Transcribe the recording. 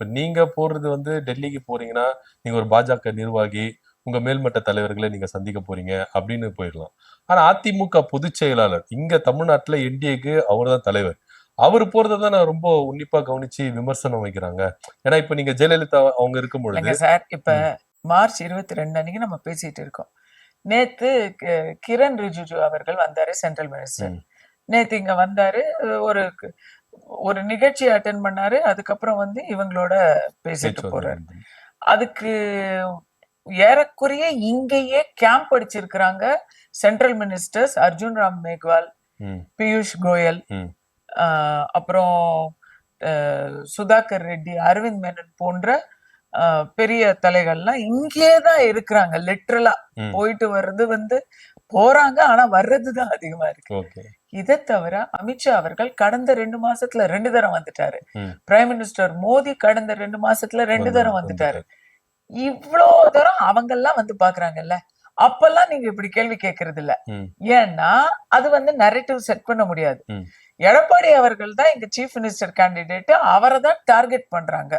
இப்ப நீங்க போறது வந்து டெல்லிக்கு போறீங்கன்னா நீங்க ஒரு பாஜக நிர்வாகி, உங்க மேல்மட்ட தலைவர்களை நீங்க சந்திக்க போறீங்க அப்படின்னு போயிடலாம். ஆனா அதிமுக பொதுச் செயலாளர் இங்க தமிழ்நாட்டுல என்டிஏக்கு அவர்தான் தலைவர். அவரு போறதை தான் நான் ரொம்ப உன்னிப்பா கவனிச்சு விமர்சனம் வைக்கிறாங்க. ஏன்னா இப்ப நீங்க ஜெயலலிதா அவங்க இருக்கும் பொழுது இல்லைங்க சார், இப்ப மார்ச் 22 அன்னைக்கு நம்ம பேசிட்டு இருக்கோம். நேத்து கிரண் ரிஜிஜு அவர்கள் வந்தாரு, சென்ட்ரல் மினிஸ்டர். நேத்து இங்க வந்தாரு, ஒரு ஒரு நிகழ்ச்சி அட்டென்ட் பண்ணாரு. அதுக்கப்புறம் வந்து இவங்களோட பேசிட்டு போறாரு. அதுக்கு ஏறக்குறைய இங்கேயே கேம்ப் அடிச்சிருக்கிறாங்க சென்ட்ரல் மினிஸ்டர்ஸ் அர்ஜுன் ராம் மேக்வால், பியூஷ் கோயல், அப்புறம் சுதாகர் ரெட்டி, அரவிந்த் மேனன் போன்ற பெரிய தலைகள்லாம் இங்கேதான் இருக்கிறாங்க. லிட்ரலா போயிட்டு வர்றது வந்து போறாங்க, ஆனா வர்றதுதான் அதிகமா இருக்கு. இதை தவிர அமித்ஷா அவர்கள் கடந்த 2 மாசத்துல 2 தரம் வந்துட்டாரு. பிரைம் மினிஸ்டர் மோடி கடந்த 2 மாசத்துல 2 தரம் வந்துட்டாரு. இவ்வளோ தரம் அவங்க எல்லாம் வந்து பாக்குறாங்கல்ல, அப்பெல்லாம் நீங்க இப்படி கேள்வி கேட்கறது இல்ல. ஏன்னா அது வந்து நரேட்டிவ் செட் பண்ண முடியாது. எடப்பாடி அவர்கள் தான் இங்க சீஃப் மினிஸ்டர் கேண்டிடேட், அவரை தான் டார்கெட் பண்றாங்க.